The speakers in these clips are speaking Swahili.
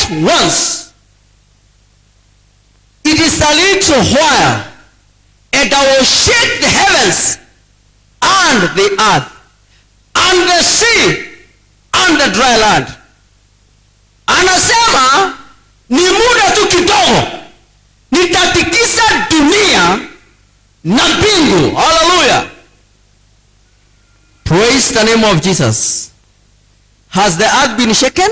yet once. It is a little while, and I will shake the heavens and the earth and the sea and the dry land. Anasema ni muda tu kidogo, nitatikisa dunia na mbingu. Hallelujah. Praise the name of Jesus. Has the earth been shaken?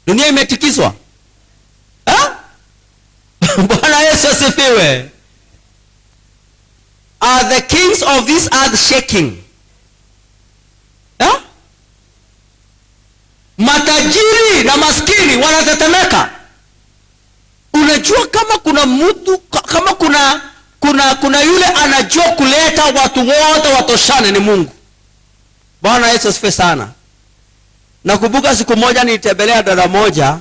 Dunia imetikiswa? Bwana Yesu asifiwe. Are the kings of this earth shaking? Matajiri na maskini wanatetemeka. Unajua kama kuna mtu, kama kuna yule anajua kuleta watu wote watoshane ni Mungu. Bwana Yesu asifiwe sana. Nakumbuka siku moja nilitembelea dada moja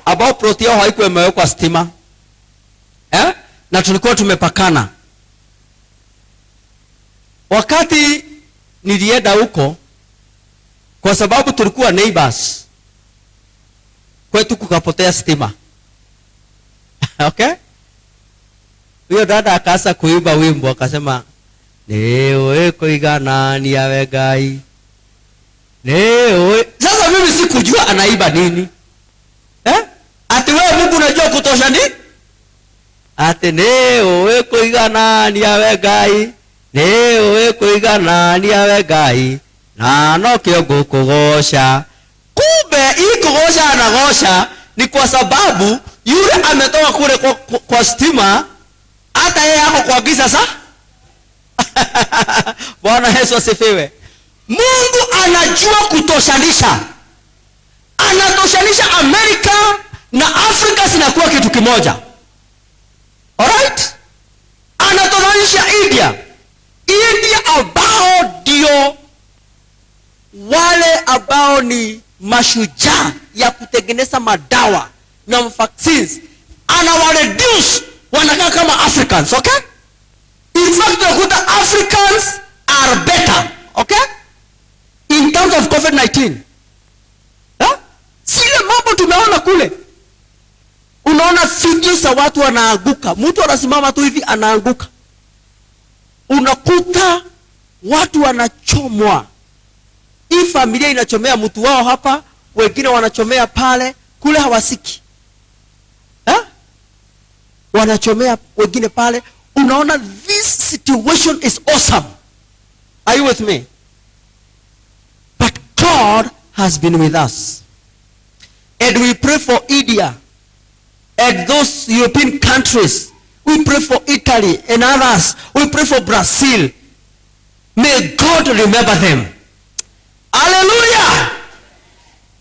ambao ploti yao haikuwa imewekwa stima. Na tulikuwa tumepakana. Wakati nilienda huko, kwa sababu tulikuwa neighbors, kwetu kukapotea stima. Okay? Huyo dada akaanza kuimba wimbo, akasema newe koigana ni yawe Ngai. Newe. Sasa mimi sikujua anaimba nini. Ati wewe Mungu unajua kutosha ni? Ati newe koigana ni yawe Ngai. Newe koigana ni yawe Ngai. Na no kiongo kugosha. Kumbe hii kugosha anagosha ni kwa sababu yule ametoka kule kwa stima, hata yeye yako kwa giza sa. Bwana Yesu asifiwe. Mungu anajua kutoshanisha. Anatoshanisha Amerika na Afrika zinakuwa kitu kimoja. Alright? Anatoshanisha India. India ambao ndio wale ambao ni mashujaa ya kutengeneza madawa na vaccines, anawareduce wanakaa kama Africans. Okay? In fact, the Africans are better. Okay? In terms of COVID-19. Sile mambo tumeona kule. Unaona video za watu wanaanguka. Mtu anasimama tu hivi anaanguka. Unakuta watu wanachomwa. Hii familia inachomea mtu wao hapa, wengine wanachomea pale, kule hawasiki. Wanachomea wengine pale. Unaona, this situation is awesome. Are you with me? But God has been with us. And we pray for India and those European countries. We pray for Italy and others. We pray for Brazil. May God remember them. Hallelujah.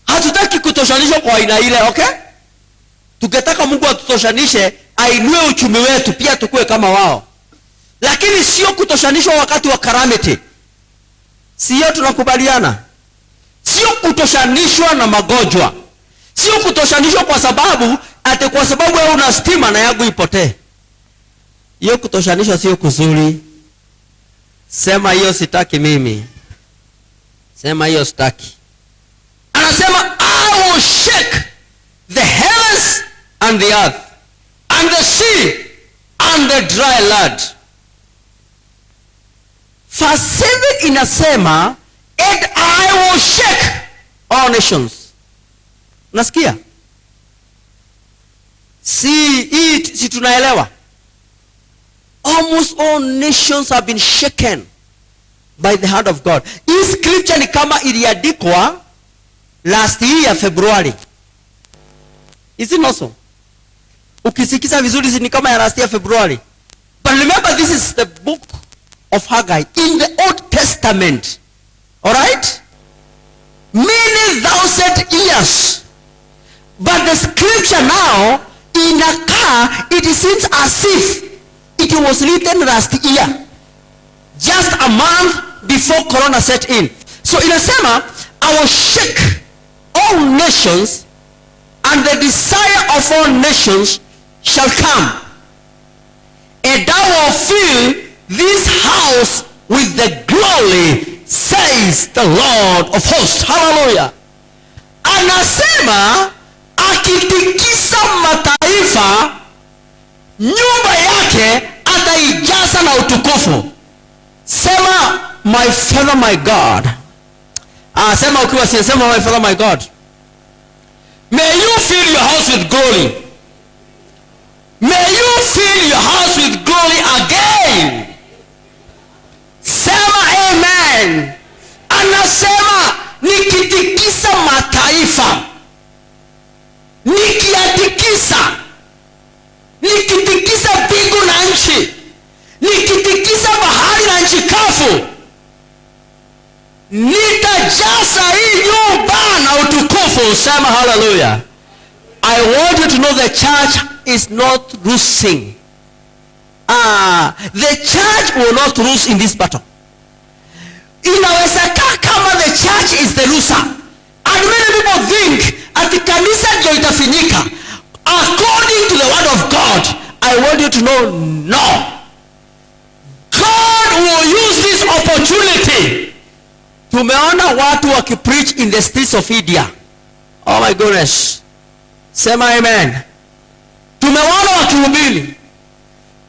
Hatutaki kutoshanishwa kwa aina ile, okay? Tukitaka Mungu atutoshanishe, ainue uchumi wetu pia tukue kama wao. Lakini sio kutoshanishwa wakati wa calamity. Sio, tunakubaliana? Sio kutoshanishwa na magonjwa. Sio kutoshanishwa kwa sababu ate kwa sababu wewe una stima na yangu ipotee. Hiyo kutoshanishwa sio kuzuri. Sema hiyo sitaki mimi. Sema hiyo sitaki. Anasema I will shake the heavens and the earth and the sea and the dry land. Verse 7 inasema and I will shake all nations. Unasikia? Si tunaelewa? Almost all nations have been shaken by the hand of God. Hii scripture ni kama iliandikwa last year February. Is it not so? Ukisikiza vizuri ni kama ya last year February. But remember, this is the book of Haggai in the Old Testament. Alright? Many thousand years. But the scripture now, it seems as if it was written last year. Just a month before Corona set in. So inasema, I will shake all nations, and the desire of all nations shall come. And I will fill this house with the glory, says the Lord of hosts. Hallelujah. Anasema, akitikisa mataifa, nyumba yake ataijaza na utukufu. Sema my Father my God. Sema ukiwa sema my Father my God. May you fill your house with glory. May you fill your house with glory again. Sema amen. Anasema nikitikisa mataifa, nikiatikisa, nikitikisa mbingu na nchi, nikitikisa bahari na nchi kavu, nitajaza hii nyumba na utukufu. Sema hallelujah. I want you to know the church is not losing. The church will not lose in this battle. Inawezekana kama the church is the loser, and many people think ati kanisa ndio itafinyika. According to the word of God, I want you to know, no. God will use this opportunity. Tumeona watu wakipreach in the streets of India. Oh my goodness. Sema amen. Tumeona wakihubiri.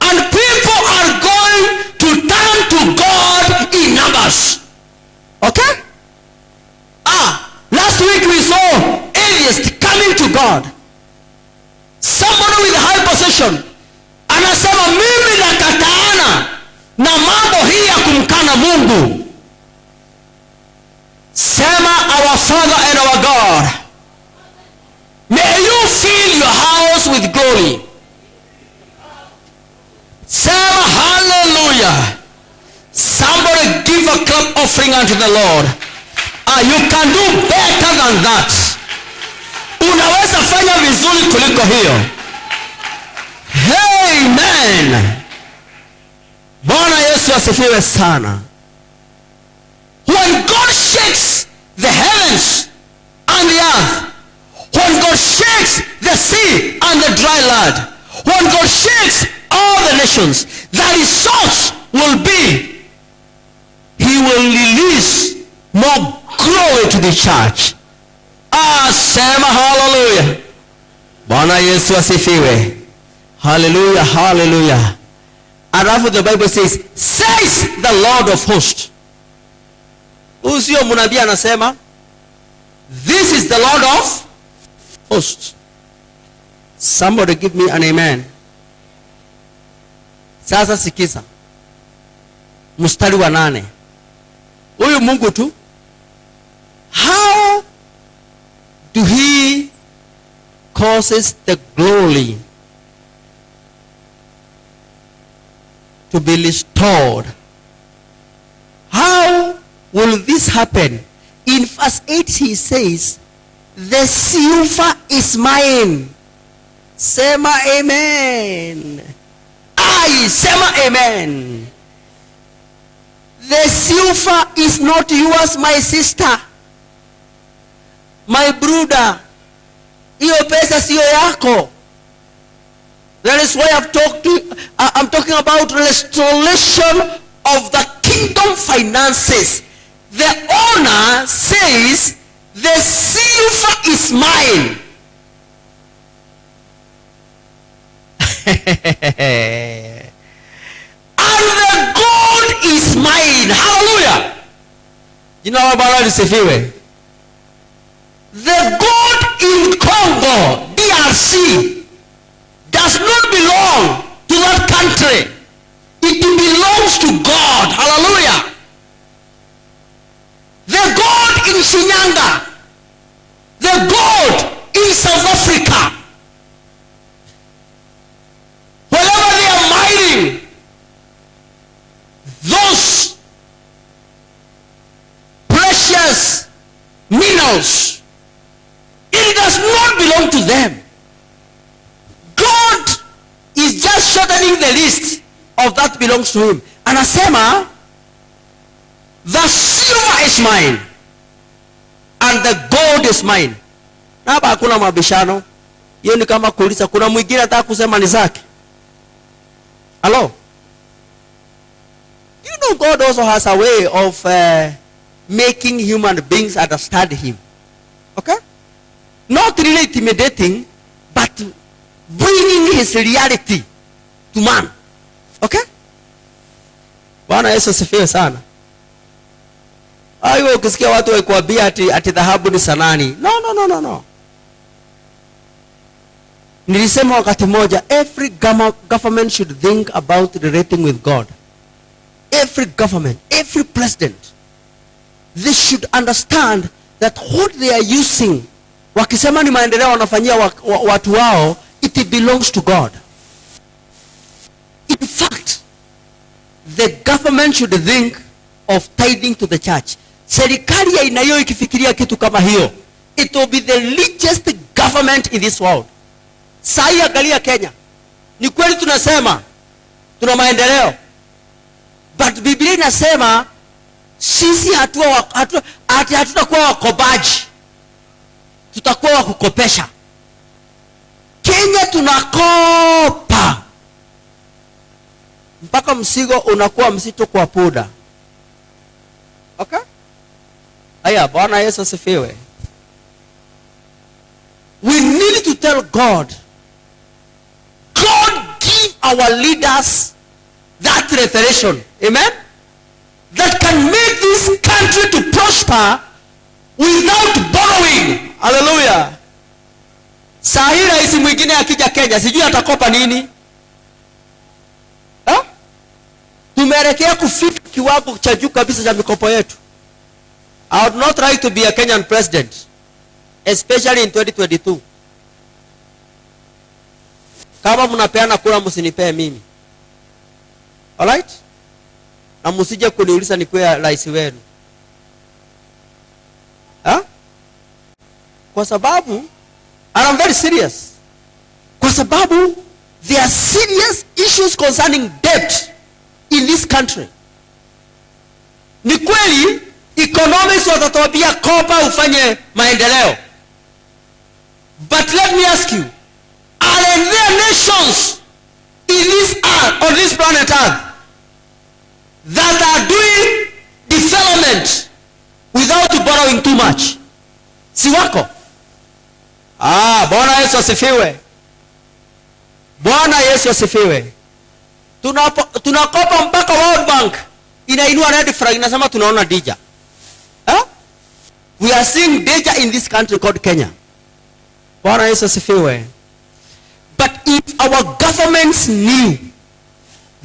And people are going to turn to God in numbers. Okay? Last week we saw atheists coming to God. Somebody with a high position anasema mimi nakataana na mambo hii ya kumkana Mungu. Sema our Father and our God, may you fill your house with glory. Sema hallelujah. Somebody give a clap offering unto the Lord. You can do better than that. Unaweza fanya vizuri kuliko hiyo. Amen. Bwana Yesu asifiwe sana. When God shakes the heavens and the earth, when God shakes the sea and the dry land, when God shakes all the nations, the result will be He will release more glory to the church. Sema hallelujah. Bwana Yesu asifiwe. Hallelujah, hallelujah. Alafu the Bible says, says the Lord of hosts. Usio mnabii anasema, this is the Lord of hosts. Somebody give me an amen. Sasa sikiza. Mstari wa 8. Huyu Mungu tu, how do he causes the glory to be restored? How will this happen? In verse 8 he says, the silver is mine. Sema amen. Sema amen. The silver is not yours, my sister, my brother. Hiyo pesa siyo yako. That is why I'm talking about restoration of the kingdom finances. The owner says, the silver is mine. And the gold is mine. Hallelujah. You know about it? The gold in Congo, DRC, does not belong to that country. It belongs to God. Hallelujah. The gold in Shinyanga, the gold in South Africa, wherever they are mining those precious minerals, it does not belong to them. God is just shortening the list of that belongs to him. Anasema, the silver is mine and the gold is mine. Na hapa hakuna mabishano. Hiyo ni kama kuuliza kuna mwingine ataka kusema ni zake. Hello? You know God also has a way of making human beings understand him. Okay? Not really intimidating, his reality to man. Okay? Bwana Yesu asifiwe sana. Aiwe ukisikia watu wakuambia ati dhahabu ni sanani. No. Nilisema wakati moja, every government should think about relating with God. Every government, every president, they should understand that what they are using, wakisema ni maendeleo wanafanyia watu wao, it belongs to God. In fact, the government should think of tithing to the church. Serikali ya aina hiyo ikifikiria kitu kama hiyo, it will be the richest government in this world. Sai angalia Kenya. Ni kweli tunasema tuna maendeleo, but Biblia inasema sisi hatutakuwa wakobaji, tutakuwa wakukopesha. Kenya tunakopa mpaka msigo unakuwa mzito kwa puda. Okay? Aya, Bwana Yesu asifiwe. We need to tell God, give our leaders that revelation. Amen? That can make this country to prosper without borrowing. Hallelujah. Sahi rais mwingine akija Kenya, sijui atakopa nini? Tumeelekea kufika kiwango cha juu kabisa cha mikopo yetu. I would not like to be a Kenyan president, especially in 2022. Kama mnapeana kura msinipee mimi. Alright? Na msije kuniuliza nikuwe rais wenu. Kwa sababu, and I'm very serious. Kwa sababu there are serious issues concerning debt in this country. Ni kweli economics watatuambia kopa ufanye maendeleo. But let me ask you, are there nations in this earth, on this planet Earth, that are doing development without borrowing too much? Si wako? Bwana Yesu asifiwe. Bwana Yesu asifiwe. Tunakopa mpaka World Bank inainua red flag inasema tunaona danger. We are seeing danger in this country called Kenya. Bwana Yesu asifiwe. But if our governments knew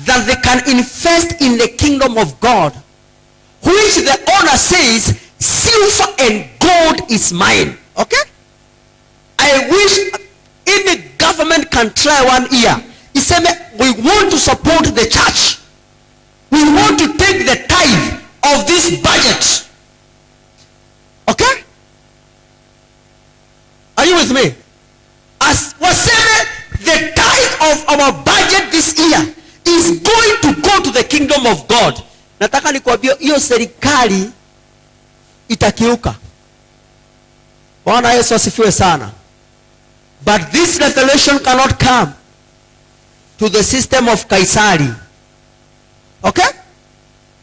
that they can invest in the kingdom of God, which the owner says, silver and gold is mine. Okay? I wish any government can try 1 year. He said, we want to support the church. We want to take the tithe of this budget. Okay? Are you with me? As waseme, the tithe of our budget this year is going to go to the kingdom of God. Nataka nikuambie hiyo serikali itakiuka. Bwana Yesu asifiwe sana. But this revelation cannot come to the system of Kaisari. Okay?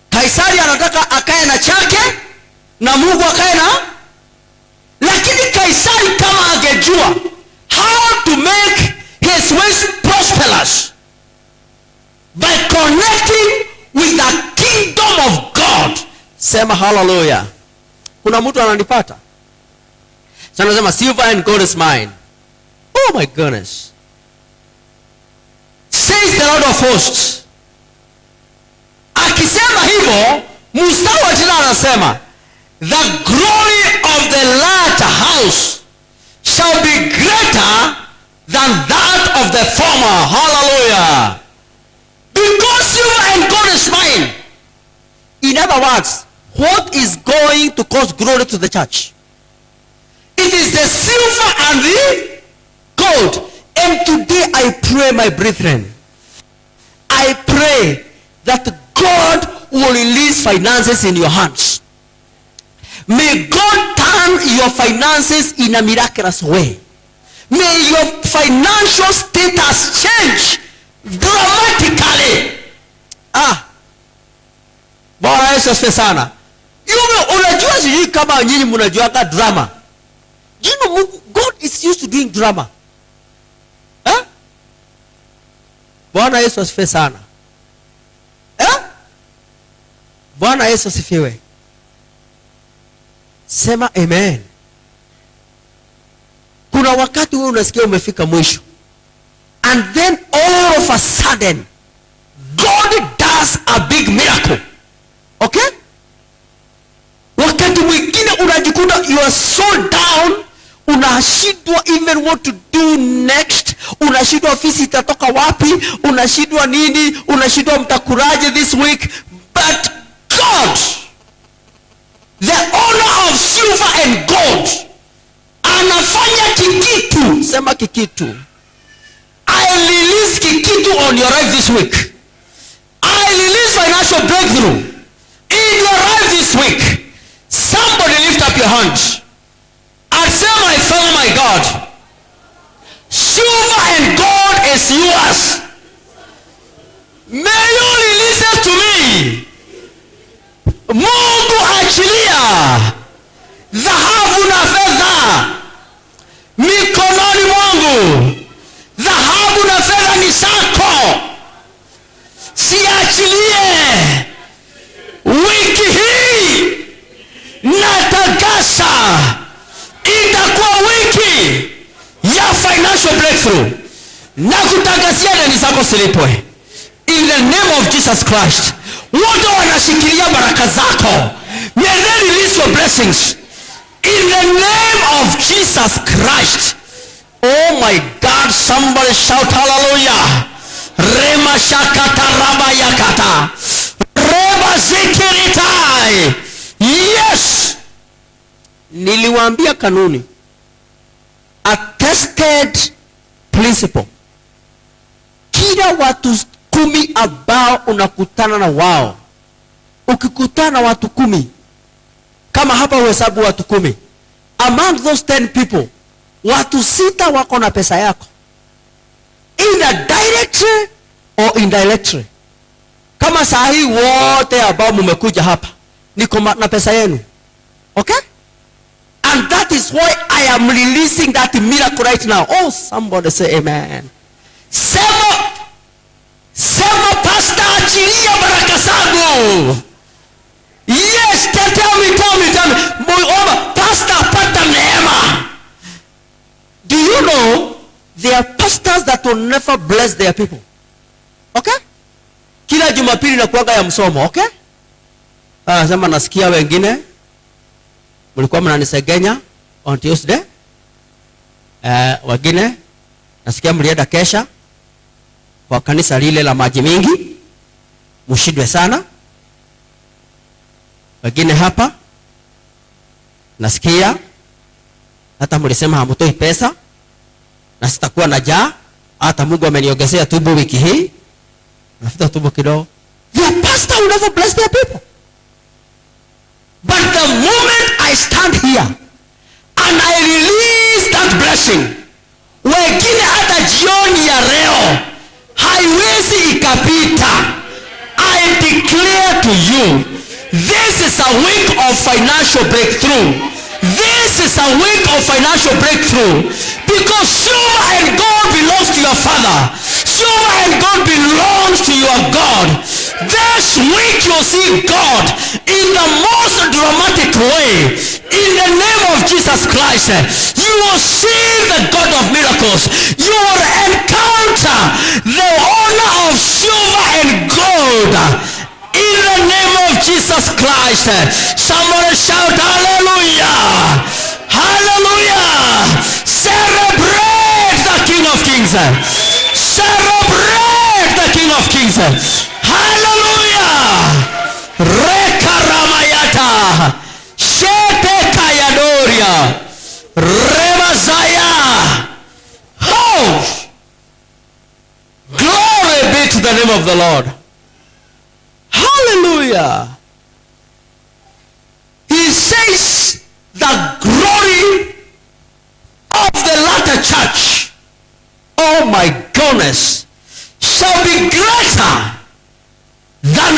Kaisari anataka akae na chake na Mungu akae na, lakini Kaisari kama angejua how to make his ways prosperous by connecting with the kingdom of God. Sema hallelujah. Kuna mtu ananipata? Sana sema silver and gold is mine. Oh my goodness. Says the Lord of hosts. Akisema hivyo, mstari wa tena anasema, the glory of the latter house shall be greater than that of the former. Hallelujah. Because silver and gold is mine. In other words, what is going to cause glory to the church? It is the silver and the gold. And today I pray, my brethren, I pray that God will release finances in your hands. May God turn your finances in a miraculous way. May your financial status change dramatically. Bwana Yesu asifiwe sana. Unajua sijui kama nyinyi mnajuaga drama. You know, God is used to doing drama. Bwana Yesu asifiwe sana. Bwana Yesu asifiwe. Sema amen. Kuna wakati wewe unasikia umefika mwisho, and then all of a sudden God does a big miracle. Okay? Wakati mwingine unajikuta you are so down, unashindwa even what to do next, unashindwa ofisi itatoka wapi, unashindwa nini, unashindwa mtakuraje this week. But God, the owner of silver and gold, anafanya kikitu. Sema kikitu. I release kikitu on your life this week. I release financial breakthrough in your life this week. Somebody lift up your hands and say, my Father, my God, silver and gold is yours. May you release it to me. Mungu achilia dhahabu na fedha mikononi mwangu. Dhahabu na fedha ni zako. Siachilie. Wiki hii natangaza itakuwa wiki ya financial breakthrough. Na kutangazia deni zako silipwe. In the name of Jesus Christ. Wote wanashikilia baraka zako. May they release your blessings. In the name of Jesus Christ. Oh my God, somebody shout hallelujah. Rema shakata raba yakata. Reba zikiritai. Yes. Niliwaambia kanuni. A tested principle. Kila watu 10 ambao unakutana na wao, ukikutana na watu 10, kama hapa uhesabu watu 10, among those 10 people, watu 6 wako na pesa yako, either directly or indirectly. Kama saa hii wote ambao mmekuja hapa niko na pesa yenu. Okay? And that is why I am releasing that miracle right now. Oh, somebody say amen. Sema pastor, achilia baraka zangu. Yes, tell me. Pastor, pata neema. Do you know there are pastors that will never bless their people? Okay? Kila Jumapili na kuanga ya msomo, okay? Sema nasikia wengine mlikuwa mnanisegenya on Tuesday. Wengine nasikia mlienda kesha kwa kanisa lile la maji mingi, mshidwe sana. Wengine hapa nasikia hata mlisema hamtoi pesa na sitakuwa na njaa, hata Mungu ameniongezea tumbo wiki hii. Nafuta tumbo kidogo. The pastor will never bless their people. But the moment I stand here and I release that blessing, wengine hata jioni ya leo haiwezi ikapita. I declare to you, this is a week of financial breakthrough. This is a week of financial breakthrough. Because silver and gold belongs to your Father. Silver and gold belongs to your God. This week you'll see God in the most dramatic way. In the name of Jesus Christ, you will see the God of miracles. You will encounter the owner of silver and gold. In the name of Jesus Christ. Somebody shout hallelujah. Hallelujah. Celebrate the King of Kings. Celebrate the King of Kings. Hallelujah. Rekaramayata. Shete kayadoria. Remazaya. Oh. Glory be to the name of the Lord. Hallelujah. He says the glory of the latter church, oh my goodness, shall be greater than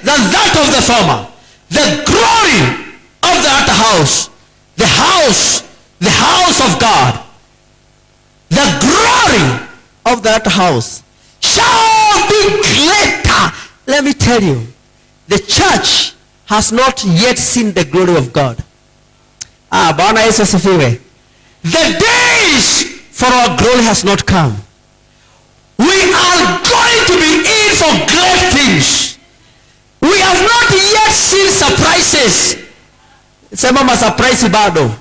that of the former. The glory of the latter house, the house of God, the glory of that house shall let me tell you, the church has not yet seen the glory of God. Bwana Yesu asifiwe. The days for our glory has not come. We are going to be in for great things. We have not yet seen surprises. Sema masurprise bado.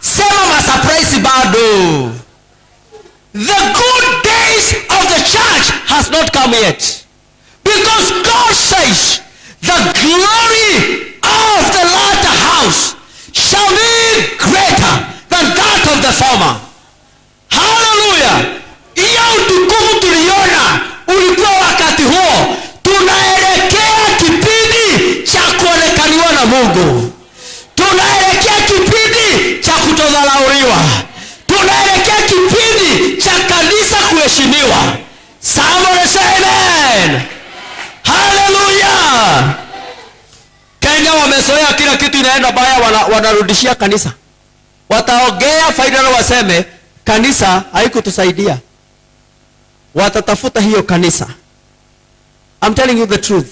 Sema masurprise bado. The good days of the church has not come yet. Because God says the glory of the latter house shall be greater than that of the former. Hallelujah. Hiyo utukufu tuliona ulikuwa wakati huo. Tunaelekea kipindi cha kuonekaniwa na Mungu. Tunaelekea kipindi cha kutodharauliwa. Tunaelekea kipindi cha kanisa kuheshimiwa. Somebody say amen. Hallelujah. Kenya wamezoea kila kitu inaenda baya wanarudishia kanisa. Wataongea faida na waseme kanisa haikutusaidia. Watatafuta hiyo kanisa. I'm telling you the truth.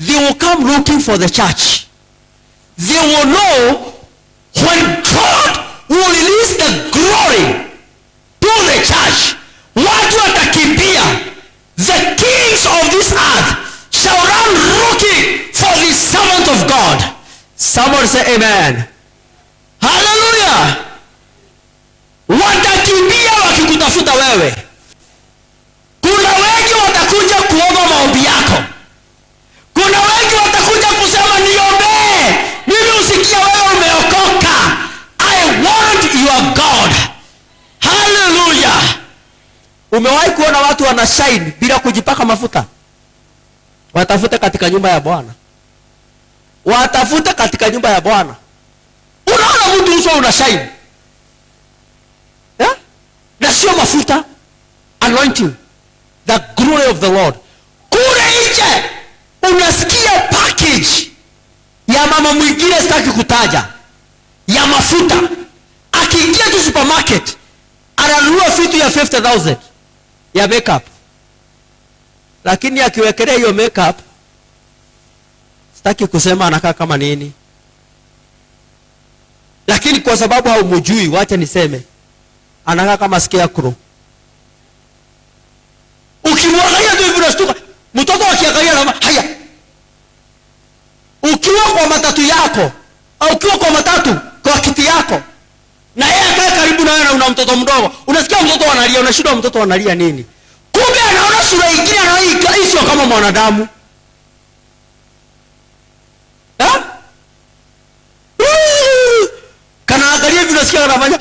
They will come looking for the church. They will know when God will release the glory to the church. Watu watakimbia. The kings of this earth shall run looking for the servant of God. Someone say amen. Hallelujah. Watakimbia wakikutafuta wewe. Kuna wengi watakuja kuomba maombi yako. Kuna wengi watakuja kusema niombee. Mimi usikia wewe umeokoka. I want your God. Hallelujah. Umewahi kuona watu wana shine bila kujipaka mafuta? Watafute katika nyumba ya Bwana. Watafute katika nyumba ya Bwana. Unaona mtu uso una shine. Yeah? Na sio mafuta. Anointing. The glory of the Lord. Kule nje unasikia package ya mama mwingine sitaki kutaja. Ya mafuta. Akiingia tu supermarket ananunua vitu ya 50,000 ya makeup. Lakini akiwekelea hiyo makeup sitaki kusema anakaa kama nini. Lakini kwa sababu haumjui, wacha niseme anakaa kama scarecrow. Ukimwangalia tu hivi unashtuka. Mtoto akiangalia anasema haya. Ukiwa kwa matatu yako au ukiwa kwa matatu kwa kiti yako na yeye akae karibu na wewe na una mtoto mdogo, unasikia mtoto analia, unashindwa mtoto analia nini? Kumbe anaona sura nyingine anayoishi kama mwanadamu. Kana angalia hivi unasikia anafanya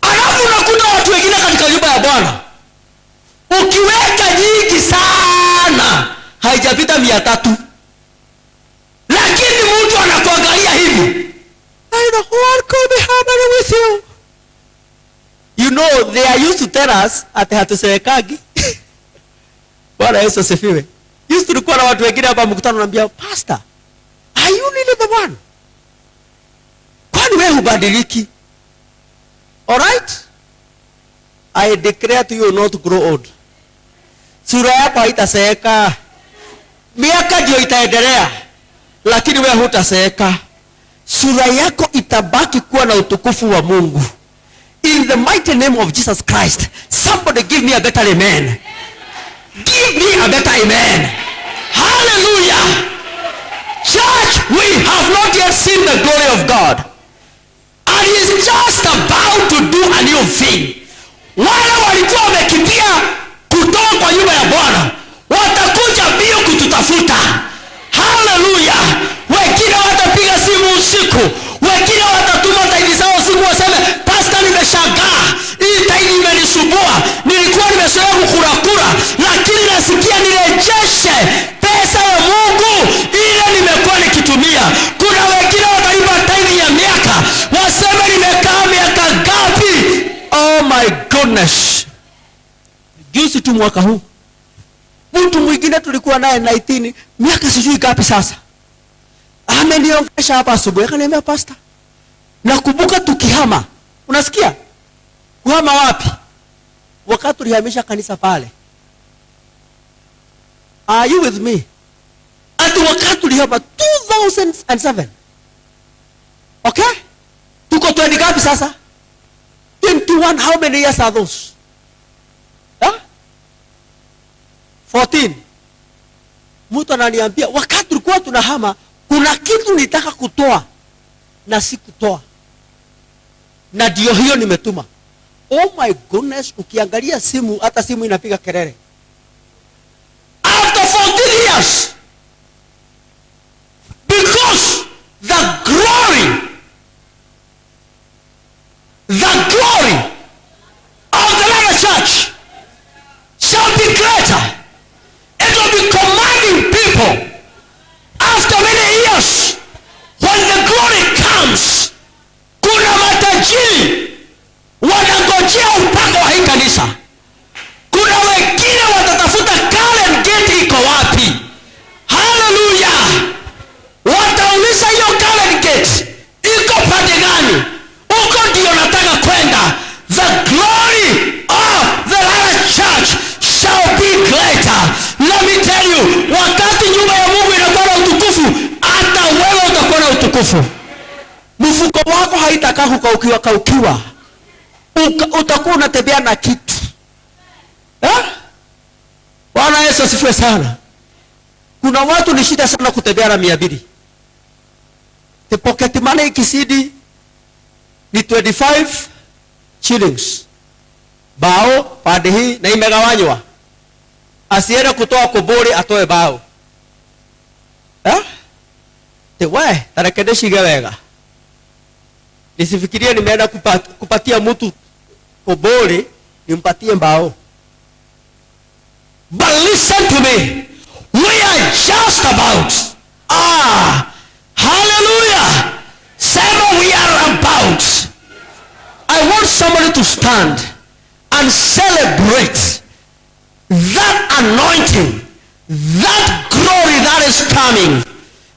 alafu unakuta watu wengine katika nyumba ya Bwana. Ukiweka nyingi sana haijapita 300. Lakini mtu anakuangalia hivi. I know what could be happening with you. You know they are used to tell us ati hatusekagi. Bwana Yesu asifiwe. Used to kuwa na watu wengine hapa mkutano anambia, "Pastor, are you really the one?" Kwani wewe hubadiliki? All right? I declare to you not to grow old. Sura yako haitaseeka. Miaka ndio itaendelea. Lakini wewe hutaseeka. Sura yako itabaki kuwa na utukufu wa Mungu. In the mighty name of Jesus Christ. Somebody give me a better amen. Give me a better amen. Hallelujah. Church, we have not yet seen the glory of God. And he is just about to do a new thing. Wale walikuwa wamekimbia kutoka kwa nyumba ya Bwana watakuja mbio kututafuta. Hallelujah. Wengine watapiga simu usiku, wengine watatuma taidi zao usiku waseme, "Pastor, nimeshangaa. Hii taidi imenisumbua. Nilikuwa nimezoea kukurakura, lakini nasikia nirejeshe pesa ya Mungu ile nimekuwa nikitumia." Kuna wengine watalipa taidi ya miaka, waseme nimekaa miaka ngapi? Oh my goodness. Juzi tu mwaka huu mtu mwingine tulikuwa naye 19 miaka sijui ngapi sasa. Ameniongesha hapa asubuhi akaniambia, "Pastor, nakumbuka tukihama." Unasikia? Kuhama wapi? Wakati tulihamisha kanisa pale. Are you with me? Ati wakati tulihama 2007. Okay? Tuko 20 gapi sasa? 21. How many years are those? Huh? 14. Mtu ananiambia wakati tulikuwa tunahama kuna kitu nitaka kutoa na sikutoa. Na ndio hiyo nimetuma. Oh my goodness, ukiangalia simu, hata simu inapiga kelele. After 14 years, because the glory of the Lord Church shall be greater. It will be commanding people after many years. When the glory comes, kuna matajiri wanangojea upako wa hii kanisa. Kuna wengine watatafuta Karen Gate iko wapi. Hallelujah. Watauliza hiyo Karen Gate iko pande gani? Uko ndio nataka kwenda. The glory of the Lord Church shall be greater. Let me tell you, wakati nyumba ya Mungu inakuwa na utukufu, hata wewe utakuwa na utukufu. Mfuko wako haitakaa kaukiwa. Utakuwa unatembea na kitu. Bwana Yesu asifiwe sana. Kuna watu ni shida sana kutembea na 200. The pocket money ikisidi ni 25 shillings. Bao pande hii na imegawanywa. Asiende kutoa kobori atoe bao. Tewe tarekedeshi gewega. Nisifikirie nimeenda kupatia mtu kobori nimpatie mbao. But listen to me. We are just about. Hallelujah. Sema we are about. I want somebody to stand and celebrate that anointing, that glory that is coming.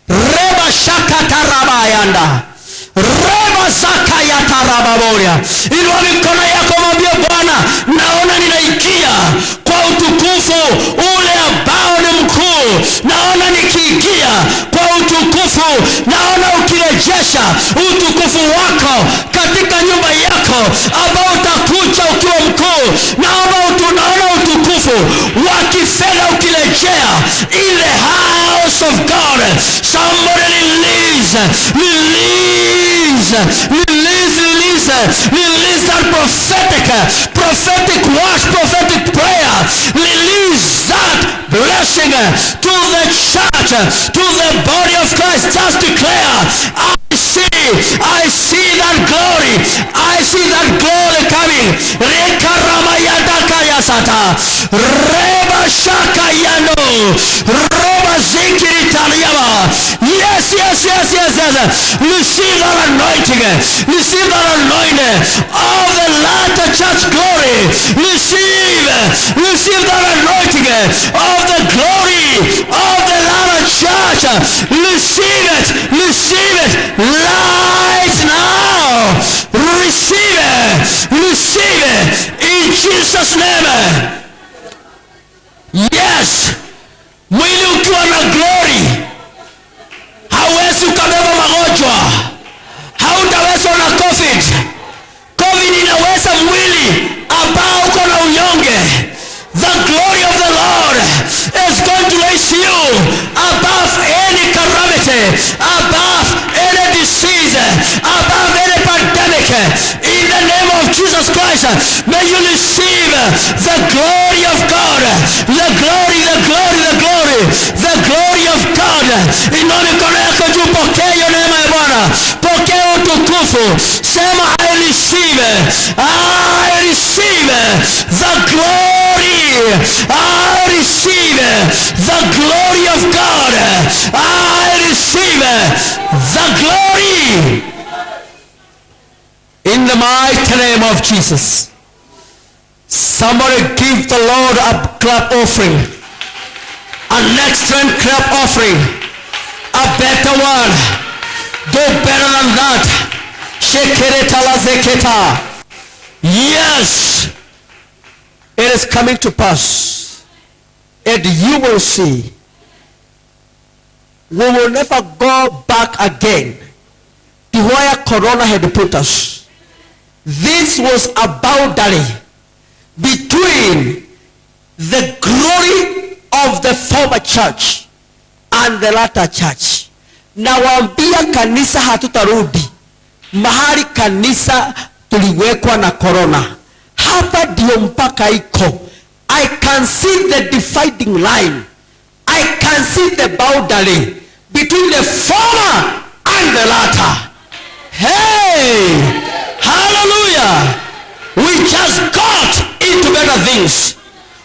Reba shakata rabayanda. Reba sakayata rababoria. Inua mikono yako mwambie Bwana, naona ninaingia kwa utukufu ule ambao ni mkuu. Naona nikiingia kwa utukufu. Naona ukirejesha utukufu wako katika nyumba yako ambao utakuja ukiwa mkuu. Naona utukufu wa kifedha ukirejea in the house of God. Somebody release that prophetic words, prophetic prayer. Release that blessing to the church, to the body of Christ. Just declare, I see that glory. I see that glory coming. Rekaramayadakayasata. Reba shakayano. Reba zikiritaliaba. Yes. Receive that anointing. Receive that anointing of the latter church glory. Receive that anointing of the glory of the latter church. Receive it right now. Receive it in Jesus' name. Yes. Mwili ukiwa na glory, hauwezi ukabeba magonjwa. Hautaweza na COVID. COVID inaweza mwili ambao uko na unyonge. The glory of the Lord is going to raise you above any calamity, above any disease, above any pandemic. In the name of Jesus Christ, may you receive the glory of God. The glory of God. Inua mikono yako juu, pokea neema ya Bwana. Pokea utukufu. Sema I receive the glory. I receive the glory of God. I receive the glory. In the mighty name of Jesus. Somebody give the Lord a clap offering. An excellent clap offering. A better one. Do better than that. Shekereta la zeketa. Yes, it is coming to pass, and you will see. We will never go back again to where Corona had put us. This was a boundary between the glory of the former church and the latter church. Na waambia kanisa hatutarudi mahali kanisa tuliwekwa na Corona. Hapa ndio mpaka iko. I can see the dividing line. I can see the boundary between the former and the latter. Hey, hallelujah. We just got into better things.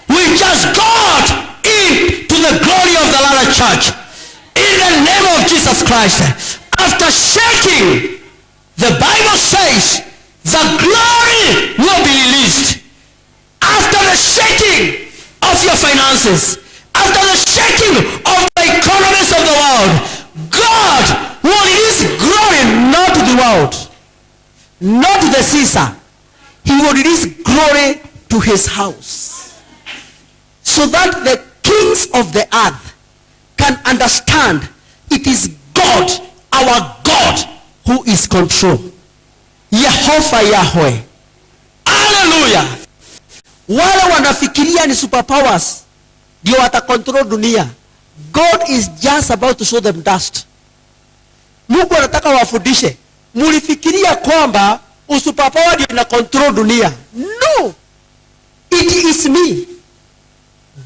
We just got into the glory of the latter church. In the name of Jesus Christ. After shaking, the Bible says the glory will be released. After the shaking of your finances, after the shaking of the economies of the world, God will release glory not to the world, not to the Caesar. He will release glory to his house, so that the kings of the earth can understand it is God, our God, who is control. Yehova Yahweh. Hallelujah. Wale wanafikiria ni superpowers ndio watakontrol dunia. God is just about to show them dust. Mungu anataka wafundishe. Mulifikiria kwamba usuperpower ndio ina control dunia. No. It is me.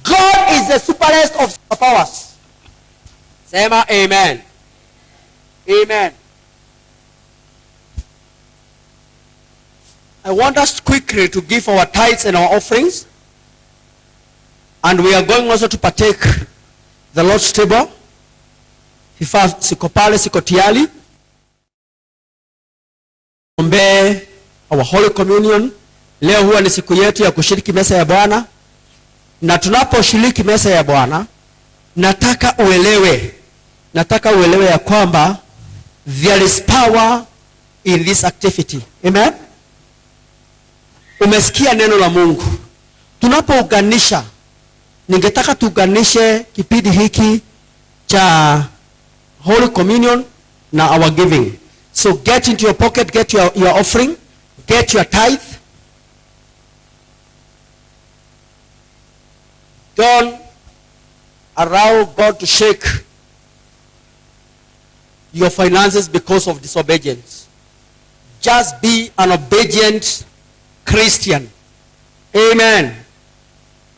God is the superest of superpowers. Sema amen. Amen. I want us quickly to give our tithes and our offerings. And we are going also to partake the Lord's table. Vifaa siko pale, siko tayari. Ombe our Holy Communion. Leo huwa ni siku yetu ya kushiriki meza ya Bwana. Na tunaposhiriki meza ya Bwana, nataka uelewe ya kwamba there is power in this activity. Amen. Umesikia neno la Mungu. Tunapouganisha, ningetaka tuunganishe kipindi hiki cha Holy Communion na our giving. So get into your pocket, get your offering, get your tithe. Don't allow God to shake your finances because of disobedience. Just be an obedient Christian. Amen.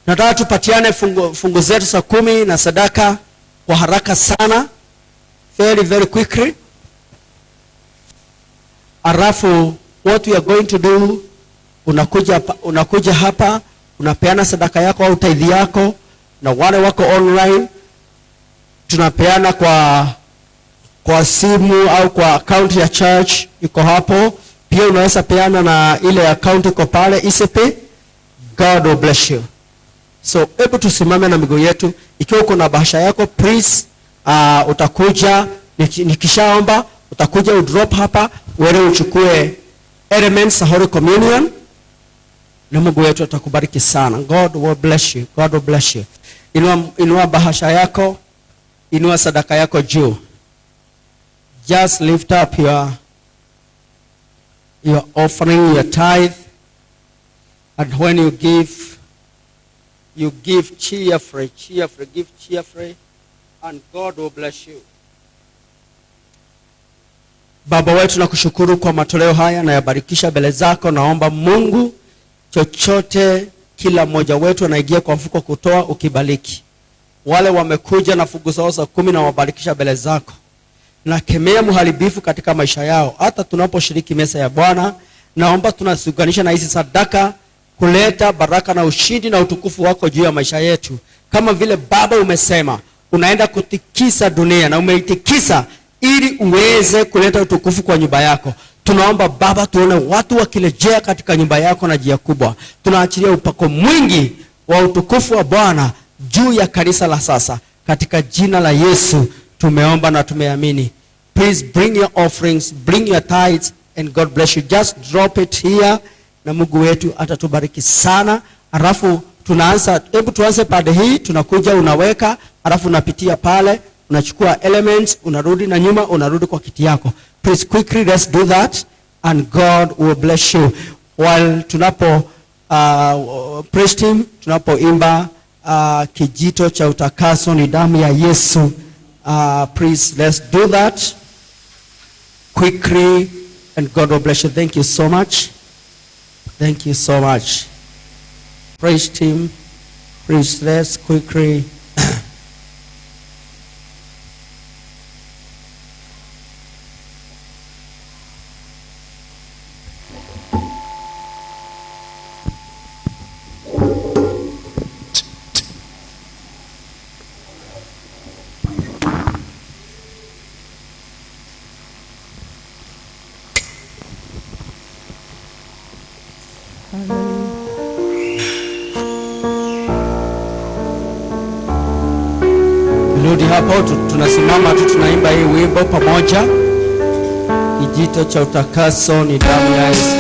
Nataka tupatiane fungu zetu za 10 na sadaka kwa haraka sana. Very quickly. Arafu, what we are going to do, unakuja hapa, unapeana sadaka yako au tithe yako, na wale wako online tunapeana kwa simu au kwa account ya church iko hapo. Pia unaweza peana na ile account iko pale ICP. God will bless you. So hebu tusimame na miguu yetu. Ikiwa uko na bahasha yako, please utakuja, nikishaomba utakuja udrop hapa, wewe uchukue elements of Holy Communion, na Mungu wetu atakubariki sana. God will bless you. God will bless you. Inua bahasha yako, inua sadaka yako juu. Just lift up your offering, your tithe, and when you give cheerfully, give cheerfully, and God will bless you. Baba wetu, nakushukuru kwa matoleo haya na yabarikisha mbele zako. Naomba Mungu, chochote kila mmoja wetu anaingia kwa mfuko kutoa, ukibariki. Wale wamekuja na fungu zao za 10 na wabarikisha mbele zako. Na kemea muharibifu katika maisha yao. Hata tunaposhiriki meza ya Bwana, naomba tunasiunganisha na hizi sadaka kuleta baraka na ushindi na utukufu wako juu ya maisha yetu. Kama vile Baba umesema, unaenda kutikisa dunia na umeitikisa ili uweze kuleta utukufu kwa nyumba yako. Tunaomba Baba, tuone watu wakirejea katika nyumba yako na njia kubwa. Tunaachilia upako mwingi wa utukufu wa Bwana juu ya kanisa la sasa. Katika jina la Yesu tumeomba na tumeamini. Please bring your offerings, bring your tithes, and God bless you. Just drop it here na Mungu wetu atatubariki sana. Alafu hebu tuanze pande hii, tunakuja unaweka, alafu unapitia pale, unachukua elements, unarudi na nyuma, unarudi kwa kiti yako. Please quickly let's do that and God will bless you. While tunapo praise team, tunapoimba kijito cha utakaso ni damu ya Yesu. Please let's do that quickly and God will bless you. Thank you so much. Thank you so much. Praise team, please let's quickly rudi hapo, tunasimama tu tunaimba hii wimbo pamoja. Kijito cha utakaso ni damu ya Yesu.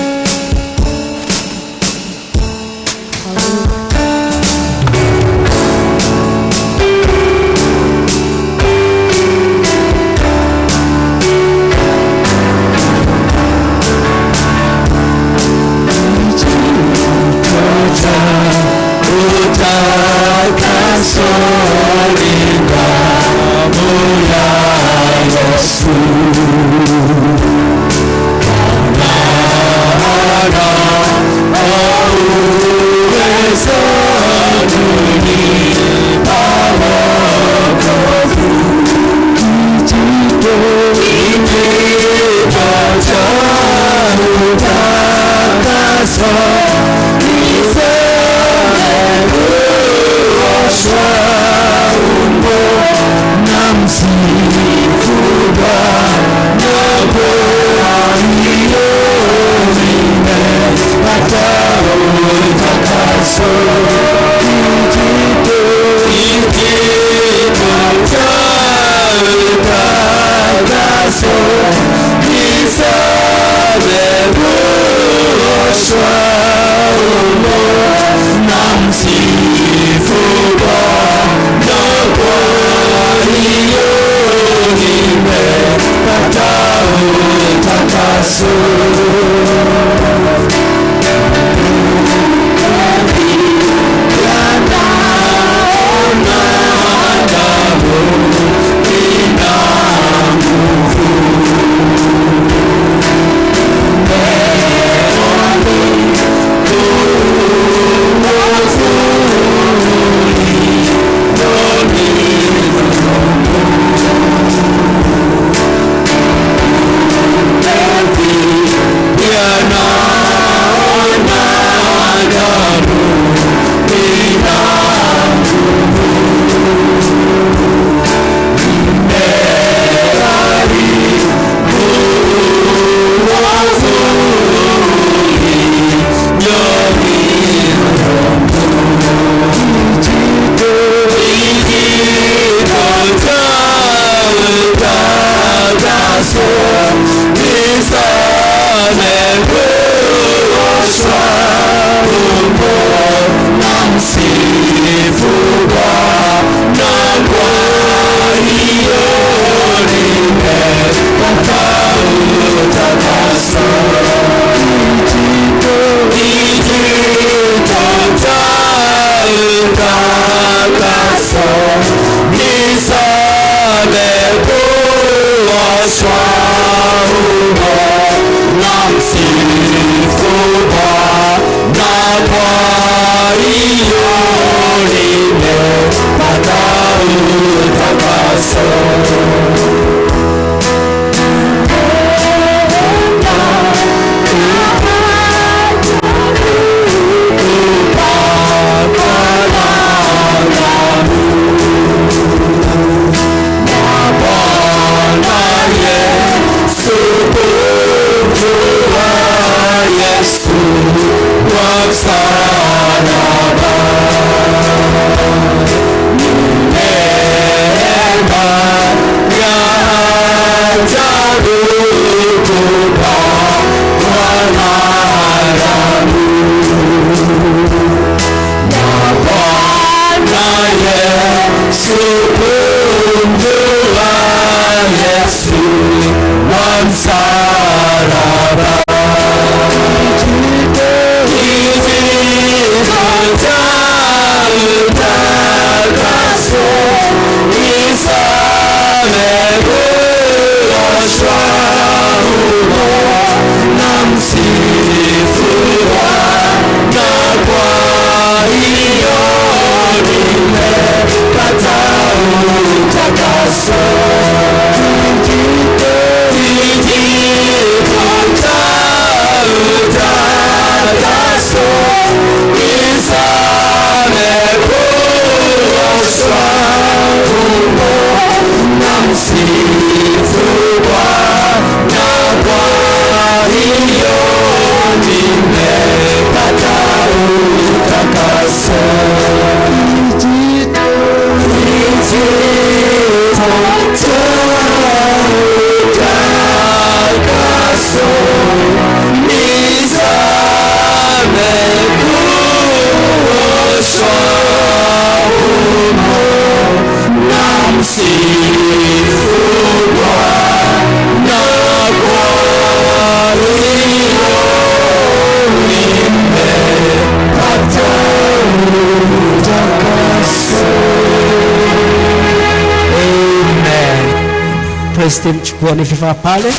Praise team, chukueni vifaa pale.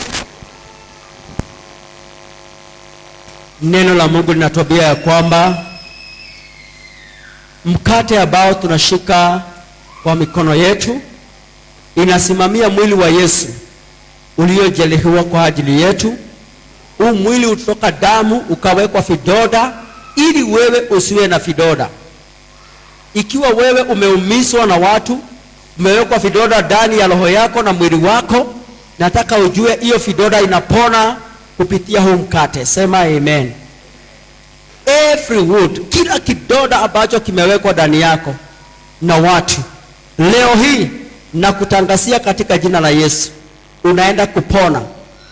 Neno la Mungu linatuambia ya kwamba mkate ambao tunashika kwa mikono yetu inasimamia mwili wa Yesu uliojeruhiwa kwa ajili yetu. Huu mwili utoka damu ukawekwa vidoda ili wewe usiwe na vidoda. Ikiwa wewe umeumizwa na watu, umewekwa vidoda ndani ya roho yako na mwili wako, nataka ujue hiyo vidoda inapona kupitia huu mkate. Sema amen. Every wound, kila kidoda ambacho kimewekwa ndani yako na watu, leo hii nakutangazia katika jina la Yesu unaenda kupona,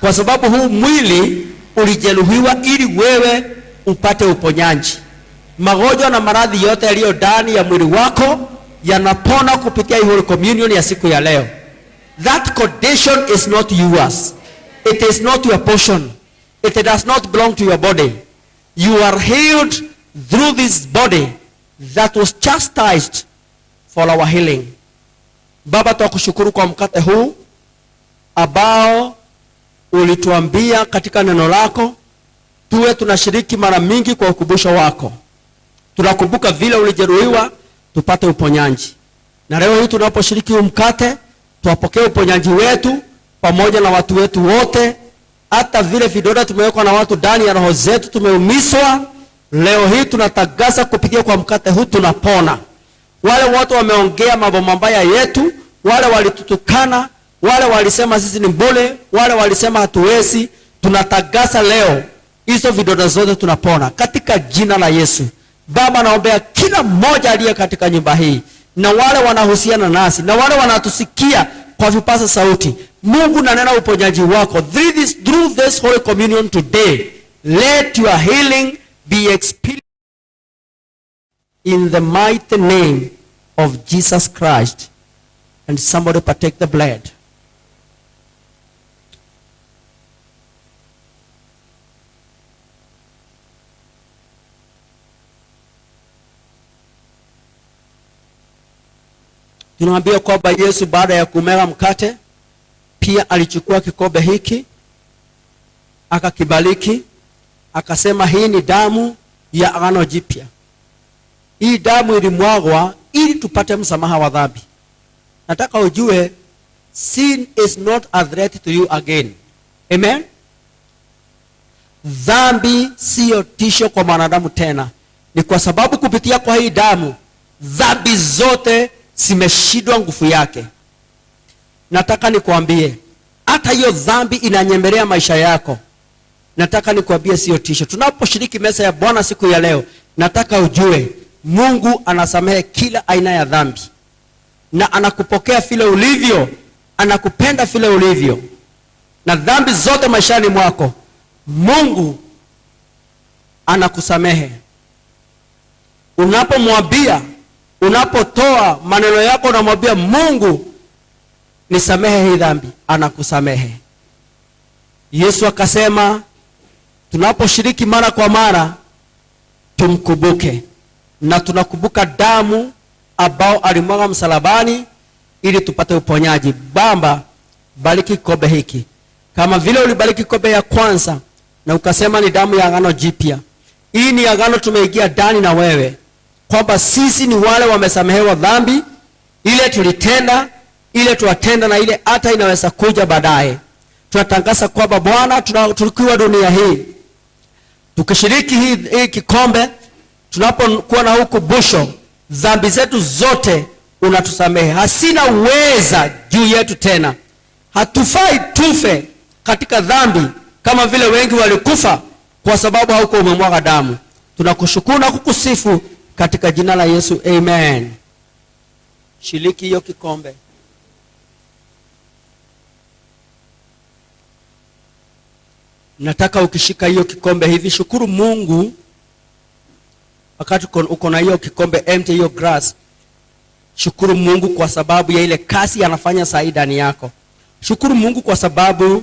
kwa sababu huu mwili ulijeruhiwa ili wewe upate uponyaji. Magonjwa na maradhi yote yaliyo ndani ya mwili wako yanapona kupitia Holy Communion ya siku ya leo. That condition is not yours. It is not your portion. It does not belong to your body. You are healed through this body that was chastised for our healing. Baba, tunakushukuru kwa mkate huu ambao ulituambia katika neno lako tuwe tunashiriki mara mingi kwa ukumbusho wako. Tunakumbuka vile ulijeruhiwa tupate uponyaji. Na leo hii tunaposhiriki huu mkate, tuwapokee uponyaji wetu pamoja na watu wetu wote. Hata vile vidoda tumewekwa na watu ndani ya roho zetu, tumeumizwa, leo hii tunatagaza kupitia kwa mkate huu tunapona. Wale watu wameongea mambo mabaya yetu, wale walitutukana, wale walisema sisi ni bure, wale walisema hatuwezi, tunatagaza leo hizo vidoda zote tunapona katika jina la Yesu. Baba, naombea kila mmoja aliye katika nyumba hii na wale wanahusiana nasi na wale wanatusikia kwa vipaza sauti. Mungu, na nena uponyaji wako through this Holy Communion today. Let your healing be experienced in the mighty name of Jesus Christ. And somebody partake the blood. Tunaambia kwamba Yesu baada ya kumega mkate pia alichukua kikombe hiki, akakibariki, akasema hii ni damu ya agano jipya. Hii damu ilimwagwa ili tupate msamaha wa dhambi. Nataka ujue sin is not a threat to you again. Amen. Dhambi sio tisho kwa mwanadamu tena. Ni kwa sababu kupitia kwa hii damu dhambi zote zimeshindwa nguvu yake. Nataka nikuambie hata hiyo dhambi inanyemelea maisha yako. Nataka nikuambie sio tisho. Tunaposhiriki meza ya Bwana siku ya leo, nataka ujue Mungu anasamehe kila aina ya dhambi. Na anakupokea vile ulivyo, anakupenda vile ulivyo. Na dhambi zote maishani mwako Mungu anakusamehe. Unapomwambia, unapotoa maneno yako unamwambia Mungu nisamehe hii dhambi, anakusamehe. Yesu akasema tunaposhiriki mara kwa mara tumkumbuke, na tunakumbuka damu ambao alimwaga msalabani ili tupate uponyaji. Baba, bariki kikombe hiki kama vile ulibariki kikombe ya kwanza na ukasema ni damu ya agano jipya. Hii ni agano tumeingia ndani na wewe, kwamba sisi ni wale wamesamehewa dhambi ile tulitenda, ile tuwatenda na ile hata inaweza kuja baadaye. Tunatangaza kwamba Bwana, tukiwa dunia hii tukishiriki hii kikombe, tunapokuwa na ukumbusho, dhambi zetu zote unatusamehe. Hasina uweza juu yetu tena. Hatufai tufe katika dhambi kama vile wengi walikufa kwa sababu hauko umemwaga damu. Tunakushukuru na kukusifu katika jina la Yesu. Amen. Shiriki hiyo kikombe. Nataka ukishika hiyo kikombe hivi, shukuru Mungu wakati uko na hiyo kikombe empty, hiyo glass. Shukuru Mungu kwa sababu ya ile kazi anafanya saa hii ndani yako. Shukuru Mungu kwa sababu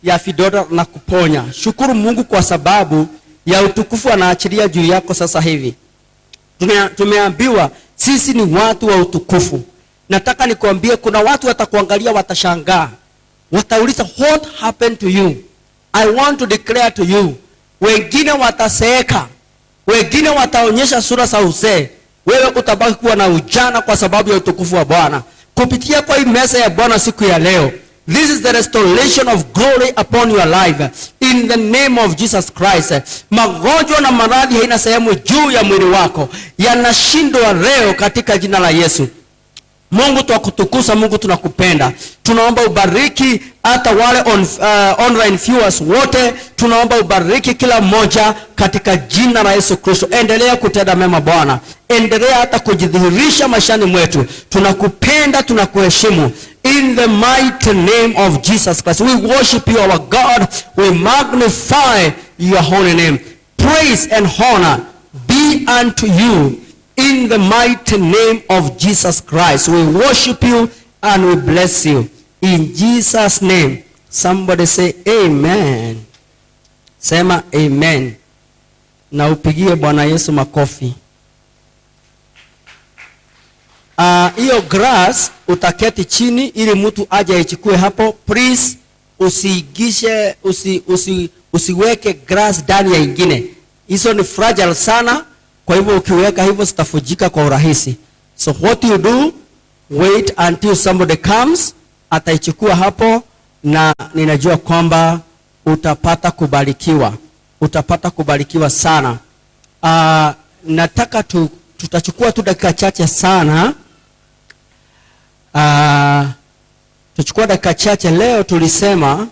ya vidoda na kuponya. Shukuru Mungu kwa sababu ya utukufu anaachilia juu yako sasa hivi. Tumeambiwa sisi ni watu wa utukufu. Nataka nikuambie kuna watu watakuangalia watashangaa. watauliza what happened to you. I want to declare to you, wengine wataseeka, wengine wataonyesha sura za uzee, wewe utabaki kuwa na ujana kwa sababu ya utukufu wa Bwana. Kupitia kwa hii meza ya Bwana siku ya leo, this is the restoration of glory upon your life in the name of Jesus Christ. Magonjwa na maradhi haina sehemu juu ya mwili wako, yanashindwa leo katika jina la Yesu. Mungu tunakutukuza, Mungu tunakupenda. Tunaomba ubariki hata wale online viewers wote, tunaomba ubariki kila mmoja katika jina la Yesu Kristo. Endelea kutenda mema Bwana, endelea hata kujidhihirisha maishani mwetu. Tunakupenda, tunakuheshimu. In the mighty name of Jesus Christ, we worship you, our God. We magnify your holy name. Praise and honor be unto you. In the mighty name of Jesus Christ, we worship you and we bless you. In Jesus' name, somebody say amen. Sema amen. Na upigie Bwana Yesu makofi. Hiyo grass utaketi chini ili mtu aje aichukue hapo. Please usiigishe, usiweke grass ndani ya ingine. Hizo ni fragile sana. Kwa hivyo ukiweka hivyo zitafujika kwa urahisi. So what you do, wait until somebody comes, ataichukua hapo, na ninajua kwamba utapata kubarikiwa. Utapata kubarikiwa sana. Nataka tutachukua tu dakika chache sana. Tuchukua dakika chache. Leo tulisema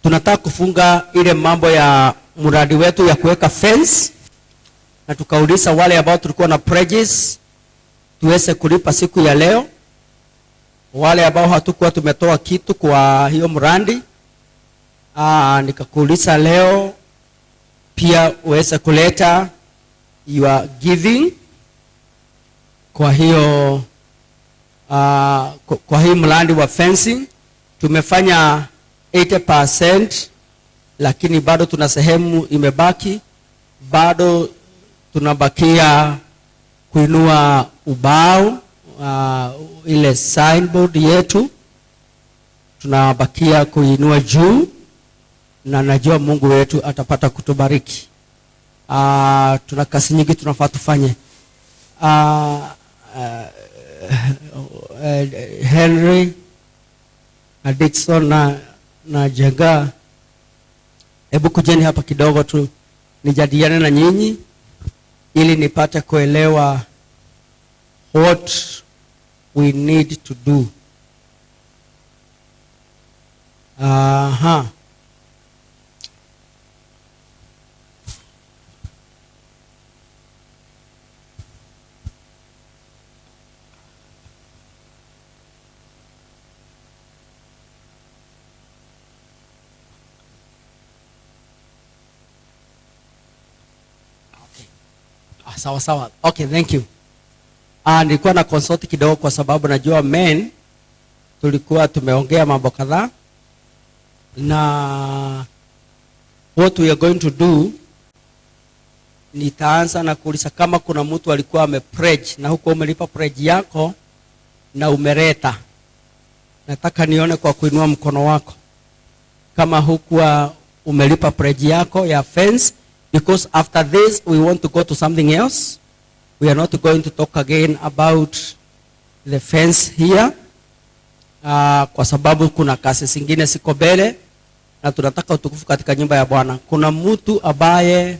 tunataka kufunga ile mambo ya mradi wetu ya kuweka fence. Na tukauliza wale ambao tulikuwa na pledges tuweze kulipa siku ya leo. Wale ambao hatukuwa tumetoa kitu kwa hiyo mradi, nikakuuliza leo pia uweze kuleta your giving kwa hiyo kwa hii mradi wa fencing. Tumefanya 80%, lakini bado tuna sehemu imebaki. Bado tunabakia kuinua ubao, ile signboard yetu tunabakia kuinua juu, na najua Mungu wetu atapata kutubariki. Tuna kazi nyingi tunafaa tufanye. Henry Dixon na Jenga, hebu kujeni hapa kidogo tu nijadiliane na nyinyi ili nipate kuelewa what we need to do. Sawa. Okay, thank you. Nilikuwa na consult kidogo kwa sababu najua men tulikuwa tumeongea mambo kadhaa, na what we are going to do, nitaanza na kuuliza kama kuna mtu alikuwa amepledge na huko umelipa pledge yako na umeleta. Nataka nione kwa kuinua mkono wako kama hukuwa umelipa pledge yako ya fence. Because after this, we want to go to something else. We are not going to talk again about the fence here. Kwa sababu kuna kazi zingine ziko mbele na tunataka utukufu katika nyumba ya Bwana. Kuna mtu ambaye